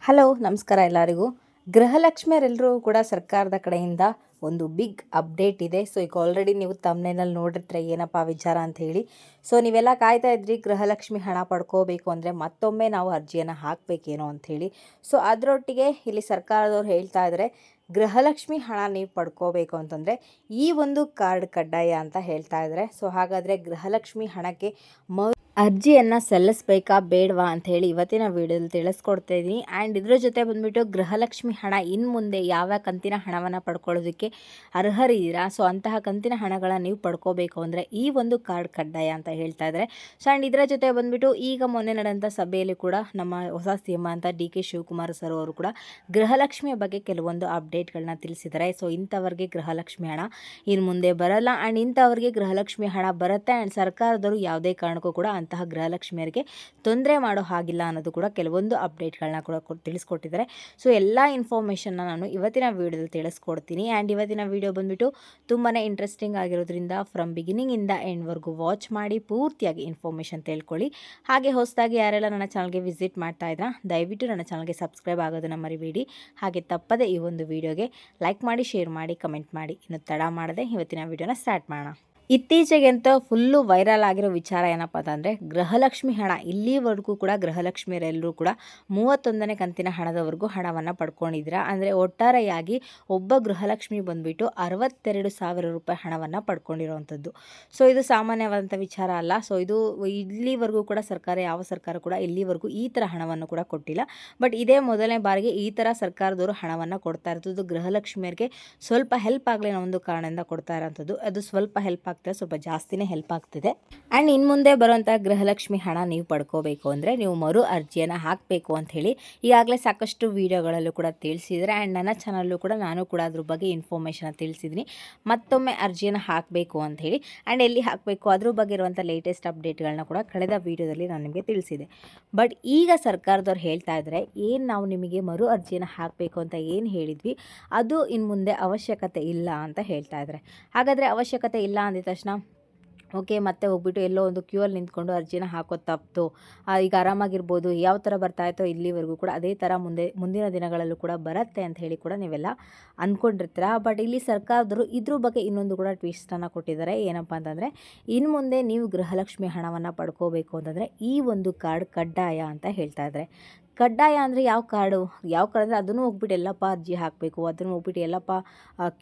Hello ನಮಸ್ಕಾರ ಎಲ್ಲರಿಗೂ. ಗೃಹಲಕ್ಷ್ಮಿಯರೆಲ್ಲರೂ ಕೂಡ ಸರ್ಕಾರದ ಕಡೆಯಿಂದ ಒಂದು ಬಿಗ್ ಅಪ್ಡೇಟ್ ಇದೆ. ಸೊ ಈಗ ಆಲ್ರೆಡಿ ನೀವು ತಮ್ಮನೇನಲ್ಲಿ ನೋಡಿರ್ತೀರ ಏನಪ್ಪ ವಿಚಾರ ಅಂತ ಹೇಳಿ. ಸೊ ನೀವೆಲ್ಲ ಕಾಯ್ತಾ ಇದ್ರಿ ಗೃಹಲಕ್ಷ್ಮಿ ಹಣ ಪಡ್ಕೋಬೇಕು ಅಂದರೆ ಮತ್ತೊಮ್ಮೆ ನಾವು ಅರ್ಜಿಯನ್ನು ಹಾಕಬೇಕೇನೋ ಅಂಥೇಳಿ. ಸೊ ಅದರೊಟ್ಟಿಗೆ ಇಲ್ಲಿ ಸರ್ಕಾರದವ್ರು ಹೇಳ್ತಾ ಇದ್ದಾರೆ ಗೃಹಲಕ್ಷ್ಮಿ ಹಣ ನೀವು ಪಡ್ಕೋಬೇಕು ಅಂತಂದರೆ ಈ ಒಂದು ಕಾರ್ಡ್ ಕಡ್ಡಾಯ ಅಂತ ಹೇಳ್ತಾ ಇದ್ದಾರೆ. ಸೊ ಹಾಗಾದರೆ ಗೃಹಲಕ್ಷ್ಮಿ ಹಣಕ್ಕೆ ಅರ್ಜಿಯನ್ನು ಸಲ್ಲಿಸಬೇಕಾ ಬೇಡವಾ ಅಂಥೇಳಿ ಇವತ್ತಿನ ವೀಡಿಯೋದಲ್ಲಿ ತಿಳಿಸ್ಕೊಡ್ತಾ ಇದ್ದೀನಿ. ಆ್ಯಂಡ್ ಇದರ ಜೊತೆ ಬಂದುಬಿಟ್ಟು ಗೃಹಲಕ್ಷ್ಮಿ ಹಣ ಇನ್ನು ಮುಂದೆ ಯಾವ ಕಂತಿನ ಹಣವನ್ನು ಪಡ್ಕೊಳ್ಳೋದಕ್ಕೆ ಅರ್ಹರಿದ್ದೀರಾ, ಸೊ ಅಂತಹ ಕಂತಿನ ಹಣಗಳನ್ನು ನೀವು ಪಡ್ಕೋಬೇಕು ಅಂದರೆ ಈ ಒಂದು ಕಾರ್ಡ್ ಕಡ್ಡಾಯ ಅಂತ ಹೇಳ್ತಾ ಇದ್ದಾರೆ. ಸೊ ಆ್ಯಂಡ್ ಇದರ ಜೊತೆ ಬಂದುಬಿಟ್ಟು ಈಗ ಮೊನ್ನೆ ನಡೆದಂಥ ಸಭೆಯಲ್ಲಿ ಕೂಡ ನಮ್ಮ ಹೊಸ ಸಿಎಂ ಅಂತ ಡಿ.ಕೆ. ಶಿವಕುಮಾರ್ ಸರ್ ಅವರು ಕೂಡ ಗೃಹಲಕ್ಷ್ಮಿಯ ಬಗ್ಗೆ ಕೆಲವೊಂದು ಅಪ್ಡೇಟ್ಗಳನ್ನ ತಿಳಿಸಿದ್ದಾರೆ. ಸೊ ಇಂಥವ್ರಿಗೆ ಗೃಹಲಕ್ಷ್ಮಿ ಹಣ ಇನ್ನು ಮುಂದೆ ಬರಲ್ಲ, ಆ್ಯಂಡ್ ಇಂಥವ್ರಿಗೆ ಗೃಹಲಕ್ಷ್ಮಿ ಹಣ ಬರುತ್ತೆ. ಆ್ಯಂಡ್ ಸರ್ಕಾರದವರು ಯಾವುದೇ ಕಾರಣಕ್ಕೂ ಕೂಡ ಅಂತಹ ಗೃಹಲಕ್ಷ್ಮಿಯರಿಗೆ ತೊಂದರೆ ಮಾಡೋ ಹಾಗಿಲ್ಲ ಅನ್ನೋದು ಕೂಡ ಕೆಲವೊಂದು ಅಪ್ಡೇಟ್ಗಳನ್ನ ಕೂಡ ತಿಳಿಸ್ಕೊಟ್ಟಿದ್ದಾರೆ. ಸೊ ಎಲ್ಲ ಇನ್ಫಾರ್ಮೇಷನ್ನ ನಾನು ಇವತ್ತಿನ ವೀಡಿಯೋದಲ್ಲಿ ತಿಳಿಸ್ಕೊಡ್ತೀನಿ. ಆ್ಯಂಡ್ ಇವತ್ತಿನ ವೀಡಿಯೋ ಬಂದುಬಿಟ್ಟು ತುಂಬಾ ಇಂಟ್ರೆಸ್ಟಿಂಗ್ ಆಗಿರೋದ್ರಿಂದ ಫ್ರಮ್ ಬಿಗಿನಿಂಗಿಂದ ಎಂಡ್ವರೆಗೂ ವಾಚ್ ಮಾಡಿ ಪೂರ್ತಿಯಾಗಿ ಇನ್ಫಾರ್ಮೇಷನ್ ತಿಳ್ಕೊಳ್ಳಿ. ಹಾಗೆ ಹೊಸದಾಗಿ ಯಾರೆಲ್ಲ ನನ್ನ ಚಾನಲ್ಗೆ ವಿಸಿಟ್ ಮಾಡ್ತಾ ಇದ್ರಾ ದಯವಿಟ್ಟು ನನ್ನ ಚಾನಲ್ಗೆ ಸಬ್ಸ್ಕ್ರೈಬ್ ಆಗೋದನ್ನು ಮರಿಬೇಡಿ. ಹಾಗೆ ತಪ್ಪದೆ ಈ ಒಂದು ವೀಡಿಯೋಗೆ ಲೈಕ್ ಮಾಡಿ, ಶೇರ್ ಮಾಡಿ, ಕಮೆಂಟ್ ಮಾಡಿ. ಇನ್ನು ತಡ ಮಾಡದೆ ಇವತ್ತಿನ ವೀಡಿಯೋನ ಸ್ಟಾರ್ಟ್ ಮಾಡೋಣ. ಇತ್ತೀಚೆಗೆಂತ ಫುಲ್ಲು ವೈರಲ್ ಆಗಿರೋ ವಿಚಾರ ಏನಪ್ಪ ಅಂತಂದರೆ ಗೃಹಲಕ್ಷ್ಮಿ ಹಣ ಇಲ್ಲಿವರೆಗೂ ಕೂಡ ಗೃಹಲಕ್ಷ್ಮಿಯರೆಲ್ಲರೂ ಕೂಡ 31ನೇ ಕಂತಿನ ಹಣದವರೆಗೂ ಹಣವನ್ನು ಪಡ್ಕೊಂಡಿದ್ದೀರಾ. ಅಂದರೆ ಒಟ್ಟಾರೆಯಾಗಿ ಒಬ್ಬ ಗೃಹಲಕ್ಷ್ಮಿ ಬಂದುಬಿಟ್ಟು 62,000 ರೂಪಾಯಿ ಹಣವನ್ನು ಪಡ್ಕೊಂಡಿರೋವಂಥದ್ದು. ಸೊ ಇದು ಸಾಮಾನ್ಯವಾದಂಥ ವಿಚಾರ ಅಲ್ಲ. ಸೊ ಇದು ಇಲ್ಲಿವರೆಗೂ ಕೂಡ ಯಾವ ಸರ್ಕಾರ ಕೂಡ ಇಲ್ಲಿವರೆಗೂ ಈ ಥರ ಹಣವನ್ನು ಕೂಡ ಕೊಟ್ಟಿಲ್ಲ. ಬಟ್ ಇದೇ ಮೊದಲನೇ ಬಾರಿಗೆ ಈ ಥರ ಸರ್ಕಾರದವರು ಹಣವನ್ನು ಕೊಡ್ತಾ ಇರೋದು ಗೃಹಲಕ್ಷ್ಮಿಯರಿಗೆ ಸ್ವಲ್ಪ ಹೆಲ್ಪ್ ಆಗಲಿ ಅನ್ನೋ ಒಂದು ಕಾರಣದಿಂದ ಕೊಡ್ತಾ ಇರೋಂಥದ್ದು. ಅದು ಸ್ವಲ್ಪ ಹೆಲ್ಪ್ ಆಗ್ತದೆ, ಸ್ವಲ್ಪ ಜಾಸ್ತಿನೇ ಹೆಲ್ಪ್ ಆಗ್ತಿದೆ. ಆ್ಯಂಡ್ ಇನ್ನು ಮುಂದೆ ಬರುವಂಥ ಗೃಹಲಕ್ಷ್ಮಿ ಹಣ ನೀವು ಪಡ್ಕೋಬೇಕು ಅಂದರೆ ನೀವು ಮರು ಅರ್ಜಿಯನ್ನು ಹಾಕಬೇಕು ಅಂತ ಹೇಳಿ ಈಗಾಗಲೇ ಸಾಕಷ್ಟು ವೀಡಿಯೋಗಳಲ್ಲೂ ಕೂಡ ತಿಳಿಸಿದರೆ, ಆ್ಯಂಡ್ ನನ್ನ ಚಾನಲ್ಲೂ ಕೂಡ ನಾನು ಕೂಡ ಅದ್ರ ಬಗ್ಗೆ ಇನ್ಫಾರ್ಮೇಷನ್ ತಿಳಿಸಿದ್ದೀನಿ. ಮತ್ತೊಮ್ಮೆ ಅರ್ಜಿಯನ್ನು ಹಾಕಬೇಕು ಅಂತ ಹೇಳಿ, ಆ್ಯಂಡ್ ಎಲ್ಲಿ ಹಾಕಬೇಕು ಅದ್ರ ಬಗ್ಗೆ ಇರುವಂಥ ಲೇಟೆಸ್ಟ್ ಅಪ್ಡೇಟ್ಗಳನ್ನ ಕೂಡ ಕಳೆದ ವೀಡಿಯೋದಲ್ಲಿ ನಾನು ನಿಮಗೆ ತಿಳಿಸಿದೆ. ಬಟ್ ಈಗ ಸರ್ಕಾರದವ್ರು ಹೇಳ್ತಾ ಇದ್ದಾರೆ ನಾವು ನಿಮಗೆ ಮರು ಅರ್ಜಿಯನ್ನು ಹಾಕಬೇಕು ಅಂತ ಏನು ಹೇಳಿದ್ವಿ ಅದು ಇನ್ನು ಮುಂದೆ ಅವಶ್ಯಕತೆ ಇಲ್ಲ ಅಂತ ಹೇಳ್ತಾ ಇದ್ದಾರೆ. ಹಾಗಾದರೆ ಅವಶ್ಯಕತೆ ಇಲ್ಲ ಅಂದಿದ ತಕ್ಷಣ ಓಕೆ ಮತ್ತೆ ಹೋಗ್ಬಿಟ್ಟು ಎಲ್ಲೋ ಒಂದು ಕ್ಯೂ ಅಲ್ಲಿ ನಿಂತ್ಕೊಂಡು ಅರ್ಜಿನ ಹಾಕೋದು ತಪ್ಪು, ಈಗ ಆರಾಮಾಗಿರ್ಬೋದು, ಯಾವ ಥರ ಬರ್ತಾಯಿತ್ತೋ ಇಲ್ಲಿವರೆಗೂ ಕೂಡ ಅದೇ ಥರ ಮುಂದಿನ ದಿನಗಳಲ್ಲೂ ಕೂಡ ಬರುತ್ತೆ ಅಂತ ಹೇಳಿ ಕೂಡ ನೀವೆಲ್ಲ ಅಂದ್ಕೊಂಡಿರ್ತೀರ. ಬಟ್ ಇಲ್ಲಿ ಸರ್ಕಾರದವರು ಇದ್ರ ಬಗ್ಗೆ ಇನ್ನೊಂದು ಕೂಡ ಟ್ವಿಸ್ಟನ್ನು ಕೊಟ್ಟಿದ್ದಾರೆ. ಏನಪ್ಪ ಅಂತಂದರೆ ಇನ್ನು ಮುಂದೆ ನೀವು ಗೃಹಲಕ್ಷ್ಮಿ ಹಣವನ್ನು ಪಡ್ಕೋಬೇಕು ಅಂತಂದರೆ ಈ ಒಂದು ಕಾರ್ಡ್ ಕಡ್ಡಾಯ ಅಂತ ಹೇಳ್ತಾ ಇದ್ದಾರೆ. ಕಡ್ಡಾಯ ಅಂದರೆ ಯಾವ ಕಾರ್ಡ್ ಅಂದರೆ ಅದನ್ನು ಹೋಗ್ಬಿಟ್ಟು ಎಲ್ಲಪ್ಪ ಅರ್ಜಿ ಹಾಕಬೇಕು, ಅದನ್ನು ಹೋಗ್ಬಿಟ್ಟು ಎಲ್ಲಪ್ಪ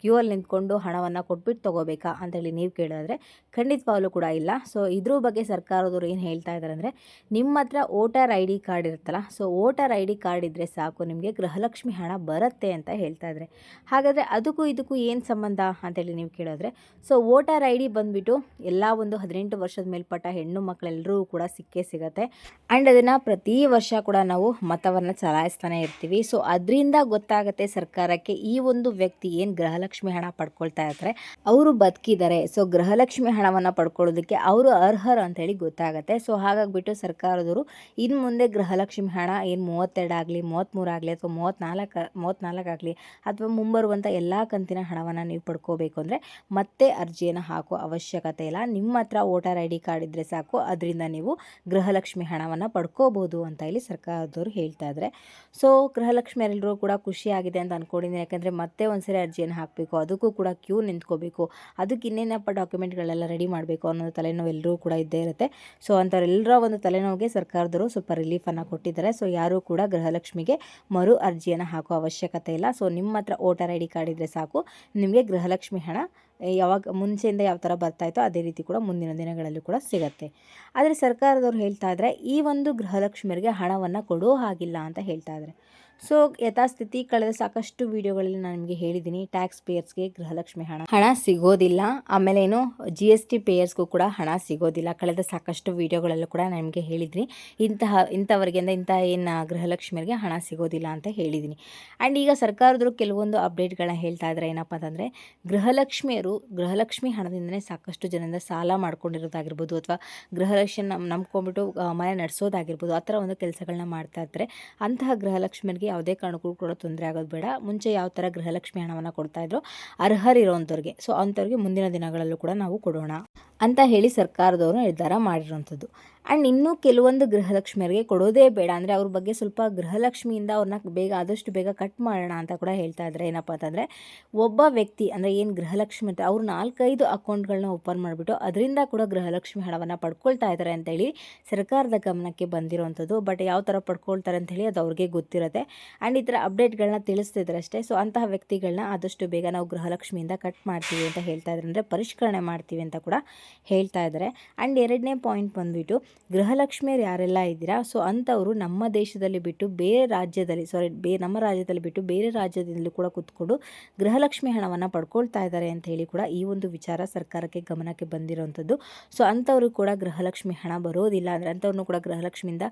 ಕ್ಯೂ ಅಲ್ಲಿ ನಿಂತ್ಕೊಂಡು ಹಣವನ್ನು ಕೊಟ್ಬಿಟ್ಟು ತೊಗೋಬೇಕಾ ಅಂತೇಳಿ ನೀವು ಕೇಳಿದ್ರೆ ಖಂಡಿತವಾಗ್ಲೂ ಕೂಡ ಇಲ್ಲ. ಸೊ ಇದ್ರ ಬಗ್ಗೆ ಸರ್ಕಾರದವರು ಏನು ಹೇಳ್ತಾ ಇದ್ದಾರೆ ಅಂದರೆ ನಿಮ್ಮ ಹತ್ರ ವೋಟರ್ ಐ ಡಿ ಕಾರ್ಡ್ ಇರುತ್ತಲ್ಲ, so voter I D card ಇದ್ದರೆ ಸಾಕು ನಿಮಗೆ ಗೃಹಲಕ್ಷ್ಮಿ ಹಣ ಬರುತ್ತೆ ಅಂತ ಹೇಳ್ತಾ ಇದ್ದಾರೆ. ಹಾಗಾದರೆ ಅದಕ್ಕೂ ಇದಕ್ಕೂ ಏನು ಸಂಬಂಧ ಅಂತೇಳಿ ನೀವು ಕೇಳಿದ್ರೆ, ಸೊ ವೋಟರ್ ಐ ಡಿ ಬಂದುಬಿಟ್ಟು ಎಲ್ಲ ಒಂದು 18 ವರ್ಷದ ಮೇಲ್ಪಟ್ಟ ಹೆಣ್ಣು ಮಕ್ಕಳೆಲ್ಲರೂ ಕೂಡ ಸಿಗುತ್ತೆ. ಆ್ಯಂಡ್ ಅದನ್ನು ಪ್ರತಿ ವರ್ಷ ಕೂಡ ನಾವು ಮತವನ್ನು ಚಲಾಯಿಸ್ತಾನೆ ಇರ್ತೀವಿ. ಸೊ ಅದರಿಂದ ಗೊತ್ತಾಗುತ್ತೆ ಸರ್ಕಾರಕ್ಕೆ ಈ ಒಂದು ವ್ಯಕ್ತಿ ಏನು ಗೃಹಲಕ್ಷ್ಮಿ ಹಣ ಪಡ್ಕೊಳ್ತಾ ಇರ್ತಾರೆ ಅವರು ಬದುಕಿದ್ದಾರೆ, ಸೊ ಗೃಹಲಕ್ಷ್ಮಿ ಹಣವನ್ನು ಪಡ್ಕೊಳ್ಳೋದಕ್ಕೆ ಅವರು ಅರ್ಹರು ಅಂತೇಳಿ ಗೊತ್ತಾಗುತ್ತೆ. ಸೊ ಹಾಗಾಗಿಬಿಟ್ಟು ಸರ್ಕಾರದವರು ಇನ್ನು ಮುಂದೆ ಗೃಹಲಕ್ಷ್ಮಿ ಹಣ ಏನು 32 ಆಗಲಿ 33 ಆಗಲಿ ಅಥವಾ 34 ಆಗಲಿ ಅಥವಾ ಮುಂಬರುವಂಥ ಎಲ್ಲ ಕಂತಿನ ಹಣವನ್ನು ನೀವು ಪಡ್ಕೋಬೇಕು ಅಂದರೆ ಮತ್ತೆ ಅರ್ಜಿಯನ್ನು ಹಾಕೋ ಅವಶ್ಯಕತೆ ಇಲ್ಲ. ನಿಮ್ಮ ಹತ್ರ ವೋಟರ್ ಐ ಡಿ ಕಾರ್ಡ್ ಇದ್ದರೆ ಸಾಕು, ಅದರಿಂದ ನೀವು ಗೃಹಲಕ್ಷ್ಮಿ ಹಣವನ್ನು ಪಡ್ಕೋಬೋದು ಅಂತ ಇಲ್ಲಿ ಸರ್ಕಾರದವರು ಹೇಳ್ತಾ ಇದ್ದಾರೆ. ಸೊ ಗೃಹಲಕ್ಷ್ಮಿಯರೆಲ್ಲರೂ ಕೂಡ ಖುಷಿಯಾಗಿದೆ ಅಂತ ಅಂದ್ಕೊಂಡಿದ್ದೀನಿ. ಯಾಕಂದರೆ ಮತ್ತೆ ಒಂದ್ಸರಿ ಅರ್ಜಿಯನ್ನು ಹಾಕಬೇಕು, ಅದಕ್ಕೂ ಕೂಡ ಕ್ಯೂ ನಿಂತ್ಕೋಬೇಕು, ಅದಕ್ಕೆ ಇನ್ನೇನಪ್ಪ ಡಾಕ್ಯುಮೆಂಟ್ಗಳೆಲ್ಲ ರೆಡಿ ಮಾಡಬೇಕು ಅನ್ನೋದು ತಲೆನೋವು ಎಲ್ಲರೂ ಕೂಡ ಇದ್ದೇ ಇರುತ್ತೆ. ಸೊ ಅಂಥವರೆಲ್ಲರ ಒಂದು ತಲೆನೋವಿಗೆ ಸರ್ಕಾರದವರು ಸ್ವಲ್ಪ ರಿಲೀಫನ್ನು ಕೊಟ್ಟಿದ್ದಾರೆ. ಸೊ ಯಾರೂ ಕೂಡ ಗೃಹಲಕ್ಷ್ಮಿಗೆ ಮರು ಅರ್ಜಿಯನ್ನು ಹಾಕೋ ಅವಶ್ಯಕತೆ ಇಲ್ಲ. ಸೊ ನಿಮ್ಮ ಹತ್ರ ವೋಟರ್ ಐ ಡಿ ಕಾರ್ಡ್ ಇದ್ದರೆ ಸಾಕು, ನಿಮಗೆ ಗೃಹಲಕ್ಷ್ಮಿ ಹಣ ಯಾವಾಗ ಮುಂಚೆಯಿಂದ ಯಾವ ಥರ ಬರ್ತಾಯಿತ್ತೋ ಅದೇ ರೀತಿ ಕೂಡ ಮುಂದಿನ ದಿನಗಳಲ್ಲಿ ಕೂಡ ಸಿಗುತ್ತೆ. ಆದರೆ ಸರ್ಕಾರದವ್ರು ಹೇಳ್ತಾ ಇದ್ದಾರೆ ಈ ಒಂದು ಗೃಹಲಕ್ಷ್ಮಿಯರಿಗೆ ಹಣವನ್ನು ಕೊಡೋ ಹಾಗಿಲ್ಲ ಅಂತ ಹೇಳ್ತಾ ಇದ್ದಾರೆ. ಸೊ ಯಥಾಸ್ಥಿತಿ ಕಳೆದ ಸಾಕಷ್ಟು ವೀಡಿಯೋಗಳಲ್ಲಿ ನಾನು ನಿಮಗೆ ಹೇಳಿದ್ದೀನಿ ಟ್ಯಾಕ್ಸ್ ಪೇಯರ್ಸ್ಗೆ ಗೃಹಲಕ್ಷ್ಮಿ ಹಣ ಸಿಗೋದಿಲ್ಲ. ಆಮೇಲೆ ಏನು GST ಪೇಯರ್ಸ್ಗೂ ಕೂಡ ಹಣ ಸಿಗೋದಿಲ್ಲ. ಕಳೆದ ಸಾಕಷ್ಟು ವೀಡಿಯೋಗಳಲ್ಲೂ ಕೂಡ ನಾನು ನಿಮಗೆ ಹೇಳಿದ್ದೀನಿ ಇಂಥವ್ರಿಗೆ ಏನು ಗೃಹಲಕ್ಷ್ಮಿಯರಿಗೆ ಹಣ ಸಿಗೋದಿಲ್ಲ ಅಂತ ಹೇಳಿದ್ದೀನಿ. ಆ್ಯಂಡ್ ಈಗ ಸರ್ಕಾರದವರು ಕೆಲವೊಂದು ಅಪ್ಡೇಟ್ಗಳನ್ನ ಹೇಳ್ತಾ ಇದ್ದಾರೆ. ಏನಪ್ಪ ಅಂತಂದರೆ ಗೃಹಲಕ್ಷ್ಮಿ ಹಣದಿಂದನೇ ಸಾಕಷ್ಟು ಜನರಿಂದ ಸಾಲ ಮಾಡ್ಕೊಂಡಿರೋದಾಗಿರ್ಬೋದು ಅಥವಾ ಗೃಹಲಕ್ಷ್ಮಿ ನಂಬ್ಕೊಂಡ್ಬಿಟ್ಟು ಮನೆ ನಡೆಸೋದಾಗಿರ್ಬೋದು, ಆ ಥರ ಒಂದು ಕೆಲಸಗಳನ್ನ ಮಾಡ್ತಾ ಇರ್ತಾರೆ. ಅಂತಹ ಗೃಹಲಕ್ಷ್ಮಿಯರಿಗೆ ಯಾವುದೇ ಕಾರಣಕ್ಕೂ ಕೂಡ ತೊಂದರೆ ಆಗೋದು ಬೇಡ. ಮುಂಚೆ ಯಾವ ಥರ ಗೃಹಲಕ್ಷ್ಮಿ ಹಣವನ್ನು ಕೊಡ್ತಾಯಿದ್ರು ಅರ್ಹರಿರೋವಂಥವ್ರಿಗೆ, ಸೊ ಅಂಥವ್ರಿಗೆ ಮುಂದಿನ ದಿನಗಳಲ್ಲೂ ಕೂಡ ನಾವು ಕೊಡೋಣ. ಅಂತ ಹೇಳಿ ಸರ್ಕಾರದವರು ನಿರ್ಧಾರ ಮಾಡಿರೋಂಥದ್ದು. ಆ್ಯಂಡ್ ಇನ್ನೂ ಕೆಲವೊಂದು ಗೃಹಲಕ್ಷ್ಮಿಯರಿಗೆ ಕೊಡೋದೇ ಬೇಡ, ಅಂದರೆ ಅವ್ರ ಬಗ್ಗೆ ಸ್ವಲ್ಪ ಗೃಹಲಕ್ಷ್ಮಿಯಿಂದ ಅವ್ರನ್ನ ಬೇಗ ಆದಷ್ಟು ಬೇಗ ಕಟ್ ಮಾಡೋಣ ಅಂತ ಕೂಡ ಹೇಳ್ತಾ ಇದ್ದಾರೆ. ಏನಪ್ಪ ಅಂತಂದರೆ, ಒಬ್ಬ ವ್ಯಕ್ತಿ ಅಂದರೆ ಏನು ಗೃಹಲಕ್ಷ್ಮಿ ಅಂತ ಅವ್ರು 4-5 ಅಕೌಂಟ್ಗಳನ್ನ ಓಪನ್ ಮಾಡಿಬಿಟ್ಟು ಅದರಿಂದ ಕೂಡ ಗೃಹಲಕ್ಷ್ಮಿ ಹಣವನ್ನು ಪಡ್ಕೊಳ್ತಾ ಇದ್ದಾರೆ ಅಂತೇಳಿ ಸರ್ಕಾರದ ಗಮನಕ್ಕೆ ಬಂದಿರೋವಂಥದ್ದು. ಬಟ್ ಯಾವ ಥರ ಪಡ್ಕೊಳ್ತಾರೆ ಅಂಥೇಳಿ ಅದು ಅವ್ರಿಗೆ ಗೊತ್ತಿರುತ್ತೆ. ಆ್ಯಂಡ್ ಈ ಥರ ಅಪ್ಡೇಟ್ಗಳನ್ನ ತಿಳಿಸ್ತಿದ್ದಾರೆ ಅಷ್ಟೇ. ಸೊ ಅಂತಹ ವ್ಯಕ್ತಿಗಳನ್ನ ಆದಷ್ಟು ಬೇಗ ನಾವು ಗೃಹಲಕ್ಷ್ಮಿಯಿಂದ ಕಟ್ ಮಾಡ್ತೀವಿ ಅಂತ ಹೇಳ್ತಾ ಇದ್ದಾರೆ, ಅಂದರೆ ಪರಿಷ್ಕರಣೆ ಮಾಡ್ತೀವಿ ಅಂತ ಕೂಡ ಹೇಳ್ತಾ ಇದ್ದಾರೆ. ಆ್ಯಂಡ್ ಎರಡನೇ ಪಾಯಿಂಟ್ ಬಂದುಬಿಟ್ಟು, ಗೃಹಲಕ್ಷ್ಮಿಯರು ಯಾರೆಲ್ಲ ಇದ್ದೀರಾ, ಸೊ ಅಂಥವರು ನಮ್ಮ ದೇಶದಲ್ಲಿ ಬಿಟ್ಟು ಬೇರೆ ರಾಜ್ಯದಲ್ಲಿ ನಮ್ಮ ರಾಜ್ಯದಲ್ಲಿ ಬಿಟ್ಟು ಬೇರೆ ರಾಜ್ಯದಲ್ಲೂ ಕೂಡ ಕೂತ್ಕೊಂಡು ಗೃಹಲಕ್ಷ್ಮಿ ಹಣವನ್ನು ಪಡ್ಕೊಳ್ತಾ ಇದ್ದಾರೆ ಅಂತ ಹೇಳಿ ಕೂಡ ಈ ಒಂದು ವಿಚಾರ ಸರ್ಕಾರಕ್ಕೆ ಗಮನಕ್ಕೆ ಬಂದಿರೋವಂಥದ್ದು. ಸೊ ಅಂಥವರು ಕೂಡ ಗೃಹಲಕ್ಷ್ಮಿ ಹಣ ಬರೋದಿಲ್ಲ, ಅಂದರೆ ಅಂಥವ್ರನ್ನೂ ಕೂಡ ಗೃಹಲಕ್ಷ್ಮಿಯಿಂದ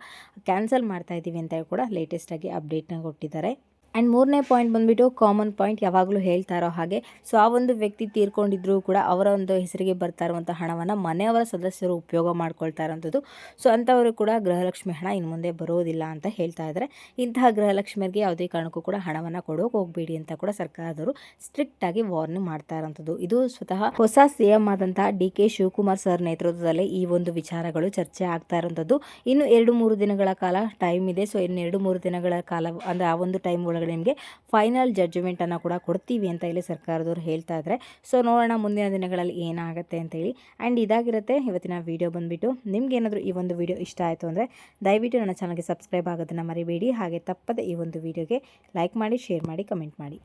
ಕ್ಯಾನ್ಸಲ್ ಮಾಡ್ತಾ ಇದ್ದೀವಿ ಅಂತ ಕೂಡ ಲೇಟೆಸ್ಟಾಗಿ ಅಪ್ಡೇಟ್ನ ಕೊಟ್ಟಿದ್ದಾರೆ. ಆ್ಯಂಡ್ ಮೂರನೇ ಪಾಯಿಂಟ್ ಬಂದುಬಿಟ್ಟು ಕಾಮನ್ ಪಾಯಿಂಟ್, ಯಾವಾಗಲೂ ಹೇಳ್ತಾ ಇರೋ ಹಾಗೆ, ಸೊ ಆ ಒಂದು ವ್ಯಕ್ತಿ ತೀರ್ಕೊಂಡಿದ್ರೂ ಕೂಡ ಅವರ ಒಂದು ಹೆಸರಿಗೆ ಬರ್ತಾ ಇರುವಂಥ ಹಣವನ್ನು ಮನೆಯವರ ಸದಸ್ಯರು ಉಪಯೋಗ ಮಾಡ್ಕೊಳ್ತಾ ಇರೋಂಥದ್ದು. ಸೊ ಅಂಥವರು ಕೂಡ ಗೃಹಲಕ್ಷ್ಮಿ ಹಣ ಇನ್ನು ಮುಂದೆ ಬರೋದಿಲ್ಲ ಅಂತ ಹೇಳ್ತಾ ಇದ್ದಾರೆ. ಇಂತಹ ಗೃಹಲಕ್ಷ್ಮಿಯರಿಗೆ ಯಾವುದೇ ಕಾರಣಕ್ಕೂ ಕೂಡ ಹಣವನ್ನು ಕೊಡೋಕೆ ಹೋಗಬೇಡಿ ಅಂತ ಕೂಡ ಸರ್ಕಾರದವರು ಸ್ಟ್ರಿಕ್ಟಾಗಿ ವಾರ್ನಿಂಗ್ ಮಾಡ್ತಾ ಇರೋಂಥದ್ದು. ಇದು ಸ್ವತಃ ಹೊಸ CM ಆದಂತಹ DK ಶಿವಕುಮಾರ್ ಸರ್ ನೇತೃತ್ವದಲ್ಲಿ ಈ ಒಂದು ವಿಚಾರಗಳು ಚರ್ಚೆ ಆಗ್ತಾ ಇರೋಂಥದ್ದು. ಇನ್ನು 2-3 ದಿನಗಳ ಕಾಲ ಟೈಮ್ ಇದೆ. ಸೊ ಇನ್ನು 2-3 ದಿನಗಳ ಕಾಲ, ಅಂದರೆ ಆ ಒಂದು ಟೈಮ್ ಒಳಗಡೆ ನಿಮಗೆ ಫೈನಲ್ ಜಡ್ಜ್ಮೆಂಟನ್ನು ಕೂಡ ಕೊಡ್ತೀವಿ ಅಂತ ಇಲ್ಲಿ ಸರ್ಕಾರದವರು ಹೇಳ್ತಾ ಇದ್ದಾರೆ. ಸೊ ನೋಡೋಣ ಮುಂದಿನ ದಿನಗಳಲ್ಲಿ ಏನಾಗುತ್ತೆ ಅಂತೇಳಿ. ಆ್ಯಂಡ್ ಇದಾಗಿರುತ್ತೆ ಇವತ್ತಿನ ವಿಡಿಯೋ ಬಂದುಬಿಟ್ಟು. ನಿಮ್ಗೇನಾದರೂ ಈ ಒಂದು ವಿಡಿಯೋ ಇಷ್ಟ ಆಯಿತು ಅಂದರೆ ದಯವಿಟ್ಟು ನನ್ನ ಚಾನಲ್ಗೆ ಸಬ್ಸ್ಕ್ರೈಬ್ ಆಗೋದನ್ನು ಮರಿಬೇಡಿ. ಹಾಗೆ ತಪ್ಪದೆ ಈ ಒಂದು ವಿಡಿಯೋಗೆ ಲೈಕ್ ಮಾಡಿ, ಶೇರ್ ಮಾಡಿ, ಕಮೆಂಟ್ ಮಾಡಿ.